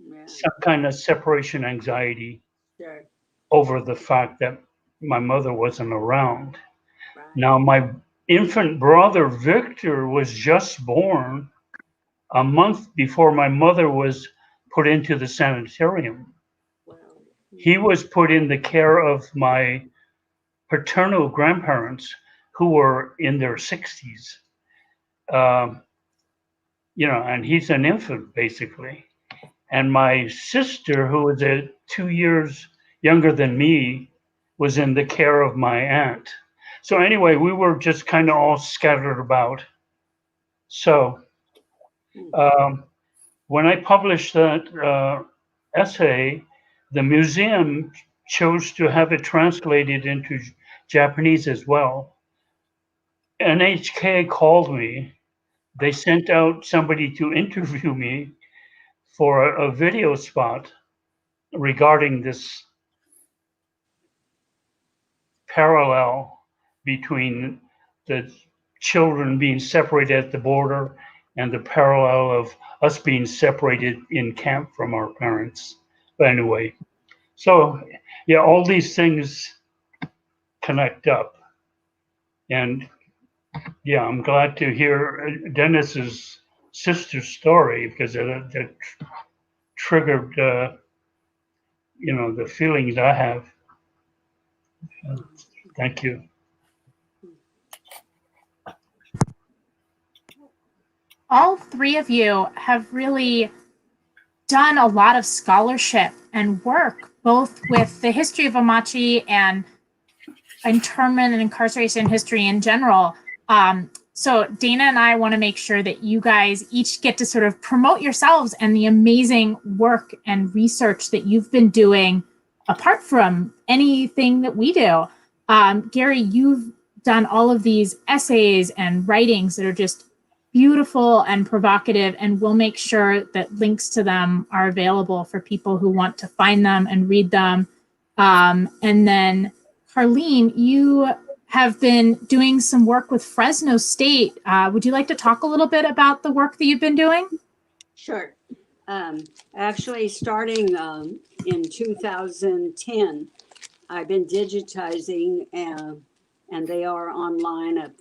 Yeah, some kind of separation anxiety sure. over the fact that my mother wasn't around. Right. Now, my infant brother Victor was just born a month before my mother was put into the sanitarium. Well, He was put in the care of my paternal grandparents who were in their 60s. Um, and he's an infant basically. And my sister, who was 2 years younger than me, was in the care of my aunt. So anyway, we were just kind of all scattered about. So um, when I published that essay, the museum chose to have it translated into Japanese as well. NHK called me. They sent out somebody to interview me for a video spot regarding this parallel between the children being separated at the border and the parallel of us being separated in camp from our parents. But anyway, so yeah, all these things connect up. And yeah, I'm glad to hear Dennis's sister's story because that triggered, the feelings I have. Thank you. All three of you have really done a lot of scholarship and work, both with the history of Amache and internment and incarceration history in general. So Dana and I want to make sure that you guys each get to sort of promote yourselves and the amazing work and research that you've been doing apart from anything that we do. Gary, you've done all of these essays and writings that are just beautiful and provocative, and we'll make sure that links to them are available for people who want to find them and read them. And then Carlene, you have been doing some work with Fresno State. Would you like to talk a little bit about the work that you've been doing? Sure. Actually, starting in 2010, I've been digitizing, and they are online at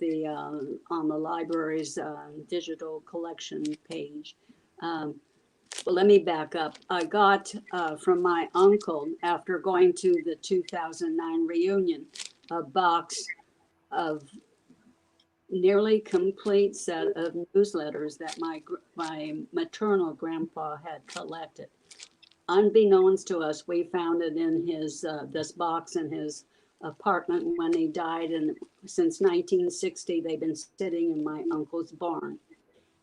on the library's digital collection page. But let me back up. I got from my uncle, after going to the 2009 reunion, a box of nearly complete set of newsletters that my maternal grandpa had collected. Unbeknownst to us, we found it in his this box in his apartment when he died, and since 1960 they've been sitting in my uncle's barn.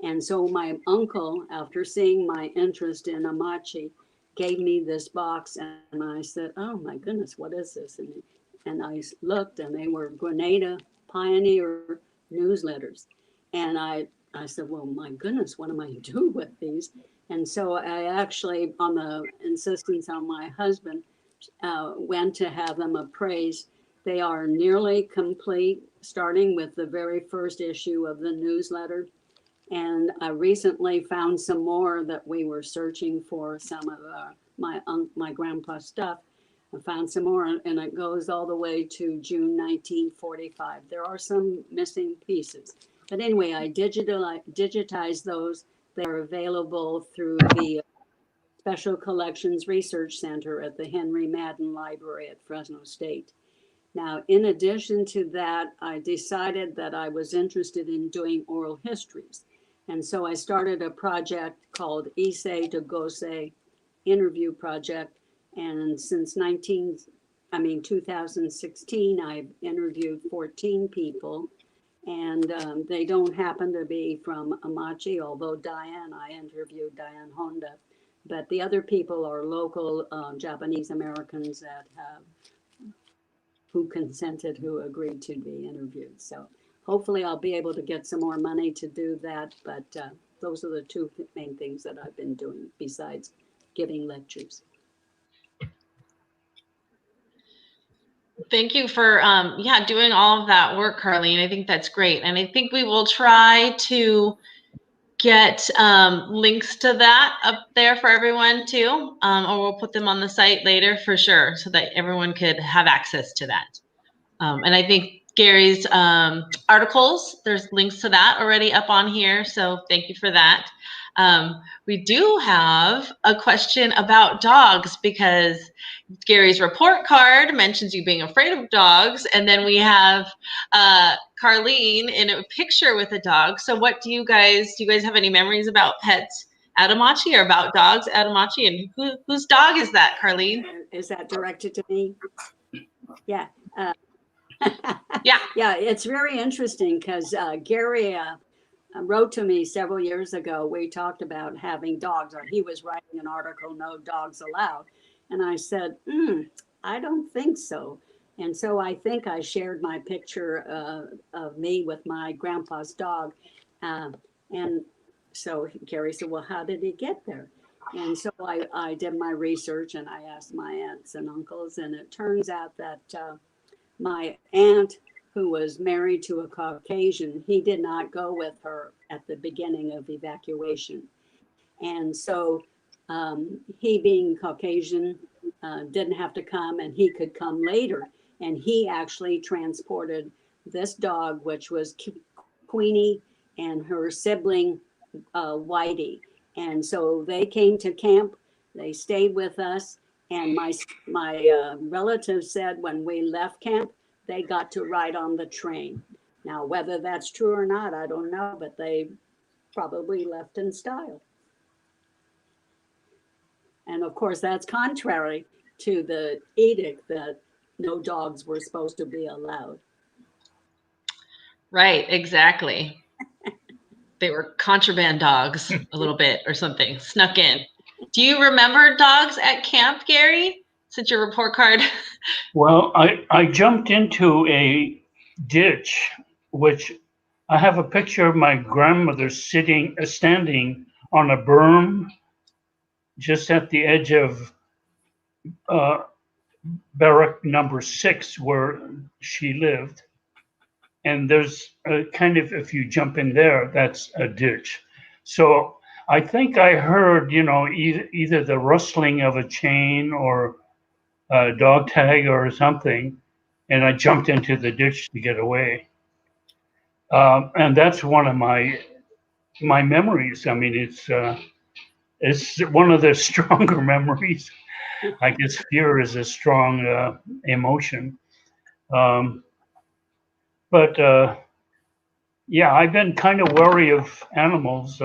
And so my uncle, after seeing my interest in Amache, gave me this box, and I said, "Oh my goodness, what is this?" And And I looked, and they were Grenada Pioneer newsletters. And I said, well, my goodness, what am I doing with these? And so I actually, on the insistence on my husband, went to have them appraised. They are nearly complete, starting with the very first issue of the newsletter. And I recently found some more that we were searching for, some of my grandpa's stuff. I found some more, and it goes all the way to June 1945. There are some missing pieces. But anyway, I digitized those. They're available through the Special Collections Research Center at the Henry Madden Library at Fresno State. Now, in addition to that, I decided that I was interested in doing oral histories. And so I started a project called Issei to Gosei Interview Project. And since 2016, I've interviewed 14 people. And they don't happen to be from Amache, although I interviewed Diane Honda. But the other people are local Japanese Americans that who consented, who agreed to be interviewed. So hopefully I'll be able to get some more money to do that. But those are the two main things that I've been doing besides giving lectures. Thank you for doing all of that work, Carlene. I think that's great. And I think we will try to get links to that up there for everyone too, or we'll put them on the site later for sure, so that everyone could have access to that. And I think Gary's articles, there's links to that already up on here, so thank you for that. We do have a question about dogs, because Gary's report card mentions you being afraid of dogs, and then we have Carlene in a picture with a dog. So what do you guys have any memories about pets at Amache, or about dogs at Amache? And whose dog is that, Carlene? Is that directed to me? Yeah. Yeah. Yeah, it's very interesting because Gary wrote to me several years ago. We talked about having dogs, or he was writing an article, No Dogs Allowed. And I said, I don't think so. And so I think I shared my picture of me with my grandpa's dog. And so Gary said, well, how did he get there? And so I did my research, and I asked my aunts and uncles, and it turns out that my aunt, who was married to a Caucasian, he did not go with her at the beginning of evacuation. And so he, being Caucasian, didn't have to come, and he could come later. And he actually transported this dog, which was Queenie, and her sibling, Whitey. And so they came to camp, they stayed with us. And my relatives said when we left camp, they got to ride on the train. Now, whether that's true or not, I don't know, but they probably left in style. And of course, that's contrary to the edict that no dogs were supposed to be allowed. Right, exactly. They were contraband dogs a little bit or something, snuck in. Do you remember dogs at camp, Gary, since your report card? Well, I jumped into a ditch, which I have a picture of my grandmother standing on a berm just at the edge of barrack number 6 where she lived. And there's a kind of, if you jump in there, that's a ditch. So I think I heard, either the rustling of a chain or a dog tag or something, and I jumped into the ditch to get away. And that's one of my memories. I mean, it's one of the stronger memories. I guess fear is a strong emotion. But yeah, I've been kind of wary of animals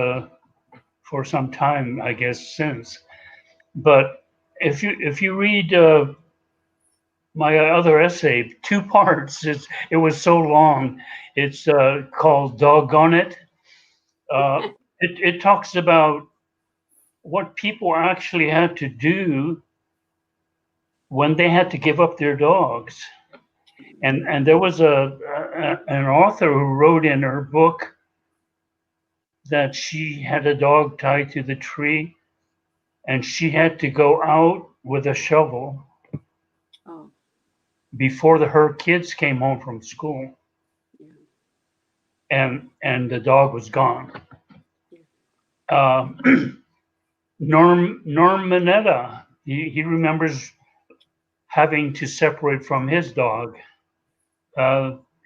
for some time, I guess, since. But if you read my other essay, 2 parts, it was so long. It's called Doggone It. It talks about what people actually had to do when they had to give up their dogs. And there was an author who wrote in her book that she had a dog tied to the tree, and she had to go out with a shovel Oh, before her kids came home from school, and the dog was gone. Norm Manetta, he remembers having to separate from his dog.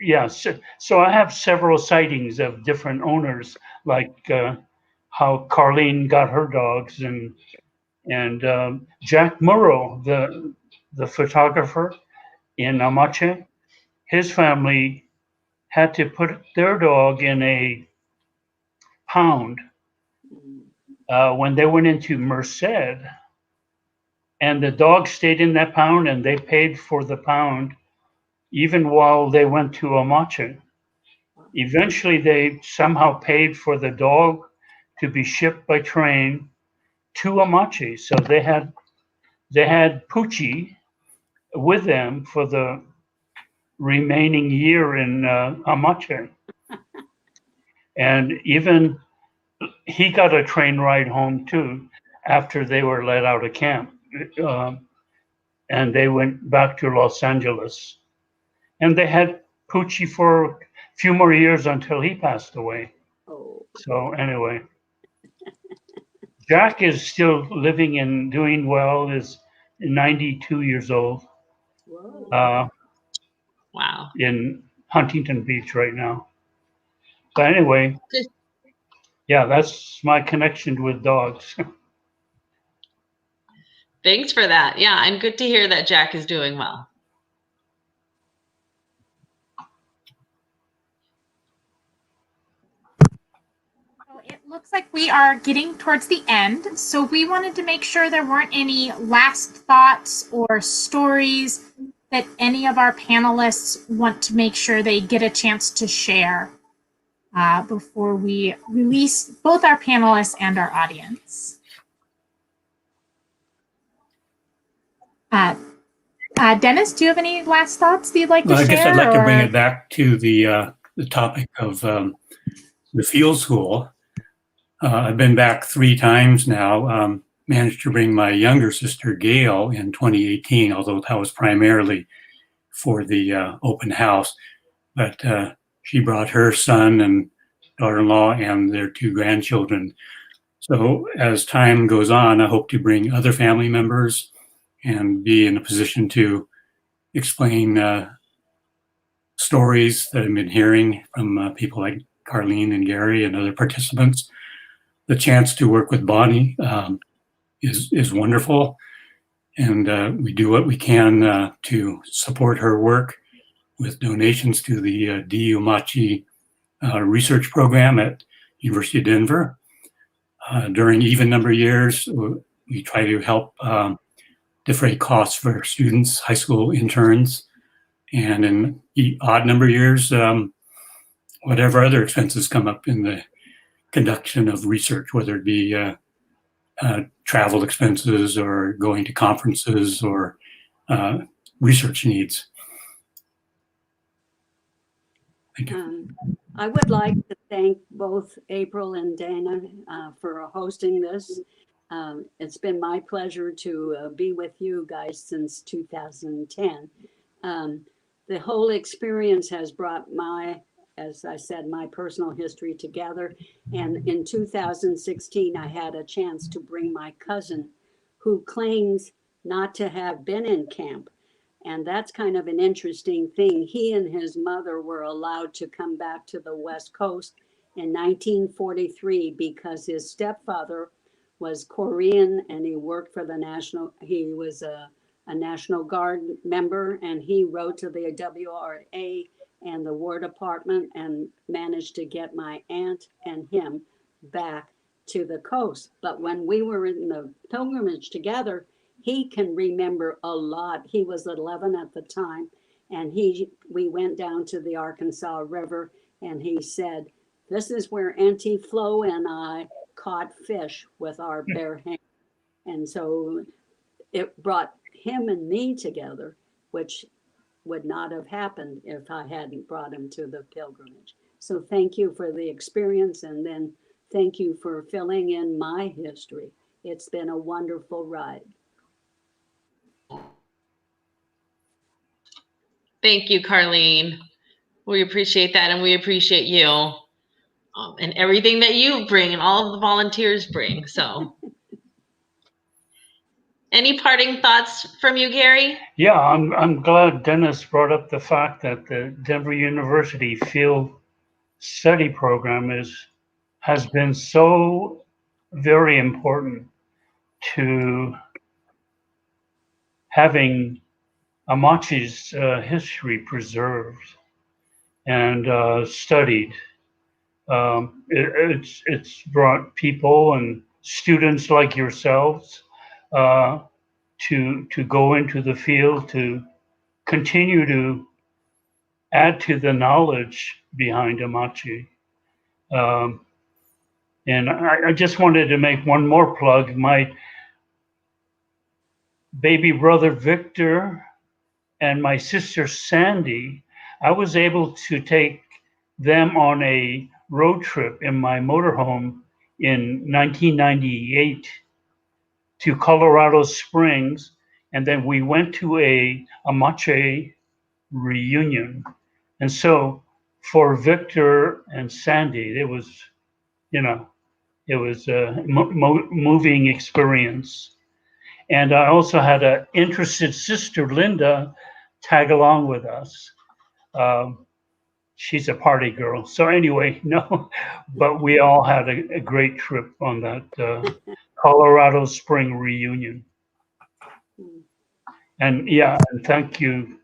Yeah, so I have several sightings of different owners, like how Carlene got her dogs, and Jack Murrow, the photographer in Amache, his family had to put their dog in a pound when they went into Merced, and the dog stayed in that pound, and they paid for the pound even while they went to Amache. Eventually, they somehow paid for the dog to be shipped by train to Amache. So they had Poochie with them for the remaining year in Amache, and even he got a train ride home too after they were let out of camp, and they went back to Los Angeles, and they had Poochie for a few more years until he passed away. oh, So anyway, Jack is still living and doing well, is 92 years old, whoa. Wow. in Huntington Beach right now. But anyway, Good. yeah, that's my connection with dogs. Thanks for that. Yeah, and good to hear that Jack is doing well. So it looks like we are getting towards the end. So we wanted to make sure there weren't any last thoughts or stories that any of our panelists want to make sure they get a chance to share before we release both our panelists and our audience. Dennis, do you have any last thoughts that you'd like to share? I guess I'd like to bring it back to the topic of the field school. I've been back 3 times now. Managed to bring my younger sister Gail in 2018, although that was primarily for the open house. But she brought her son and daughter-in-law and their 2 grandchildren. So as time goes on, I hope to bring other family members and be in a position to explain stories that I've been hearing from people like Carlene and Gary and other participants. The chance to work with Bonnie is wonderful, and we do what we can to support her work with donations to the DU Amache research program at University of Denver. During even number years, we try to help defray costs for students, high school interns, and in odd number years, whatever other expenses come up in the conduction of research, whether it be travel expenses or going to conferences or research needs. Thank you. I would like to thank both April and Dana for hosting this. It's been my pleasure to be with you guys since 2010. The whole experience has brought as I said, my personal history together. And in 2016, I had a chance to bring my cousin who claims not to have been in camp. And that's kind of an interesting thing. He and his mother were allowed to come back to the West Coast in 1943 because his stepfather was Korean and he worked for he was a National Guard member, and he wrote to the WRA and the War Department and managed to get my aunt and him back to the coast. But when we were in the pilgrimage together, he can remember a lot. He was 11 at the time, and we went down to the Arkansas River, and he said, "This is where Auntie Flo and I caught fish with our bare hands." And so it brought him and me together, which would not have happened if I hadn't brought him to the pilgrimage. So thank you for the experience, and then thank you for filling in my history. It's been a wonderful ride. Thank you, Carlene. We appreciate that, and we appreciate you and everything that you bring and all of the volunteers bring. So, any parting thoughts from you, Gary? Yeah, I'm glad Dennis brought up the fact that the Denver University Field Study Program has been so very important to having Amache's history preserved and studied. It's brought people and students like yourselves to go into the field to continue to add to the knowledge behind Amache. And I just wanted to make one more plug. My baby brother Victor and my sister Sandy, I was able to take them on a road trip in my motorhome in 1998 to Colorado Springs, and then we went to a Amache reunion. And so for Victor and Sandy, it was, it was a moving experience. And I also had an interested sister, Linda, tag along with us. She's a party girl. So anyway, no, but we all had a great trip on that Colorado Spring reunion. And yeah, and thank you,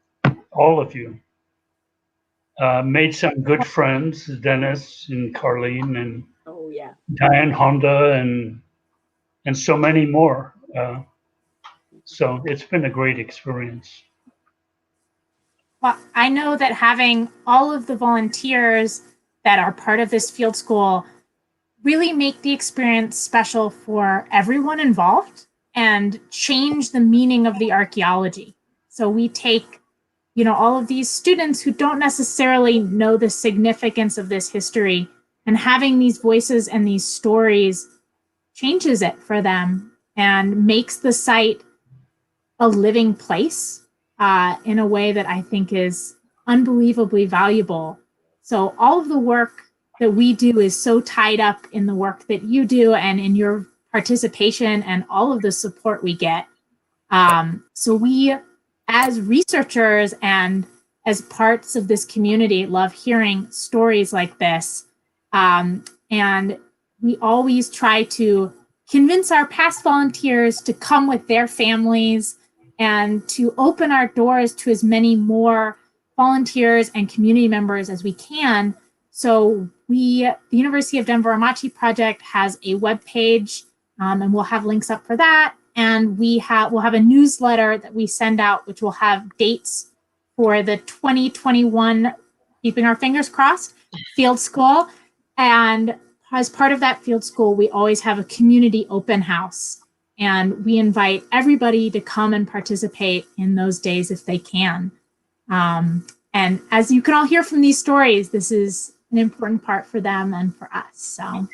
all of you. Made some good friends, Dennis and Carlene and Diane Honda and so many more. So it's been a great experience. Well, I know that having all of the volunteers that are part of this field school really make the experience special for everyone involved and change the meaning of the archaeology. So we take, all of these students who don't necessarily know the significance of this history, and having these voices and these stories changes it for them and makes the site a living place in a way that I think is unbelievably valuable. So all of the work that we do is so tied up in the work that you do and in your participation and all of the support we get. So we, as researchers and as parts of this community, love hearing stories like this. And we always try to convince our past volunteers to come with their families and to open our doors to as many more volunteers and community members as we can. So the University of Denver Amache Project has a webpage, and we'll have links up for that. And we'll have a newsletter that we send out, which will have dates for the 2021, keeping our fingers crossed, field school. And as part of that field school, we always have a community open house. And we invite everybody to come and participate in those days if they can. And as you can all hear from these stories, this is an important part for them and for us. So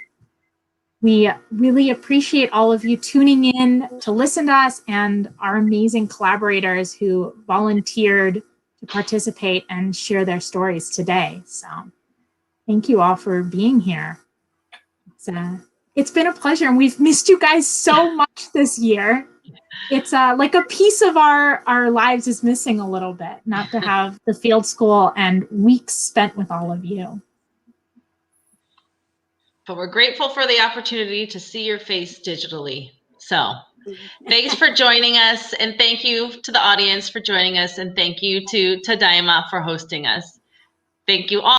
we really appreciate all of you tuning in to listen to us and our amazing collaborators who volunteered to participate and share their stories today. So thank you all for being here. It's been a pleasure, and we've missed you guys so much this year. It's like a piece of our lives is missing a little bit, not to have the field school and weeks spent with all of you. But we're grateful for the opportunity to see your face digitally. So thanks for joining us, and thank you to the audience for joining us, and thank you to Tadaima for hosting us. Thank you all.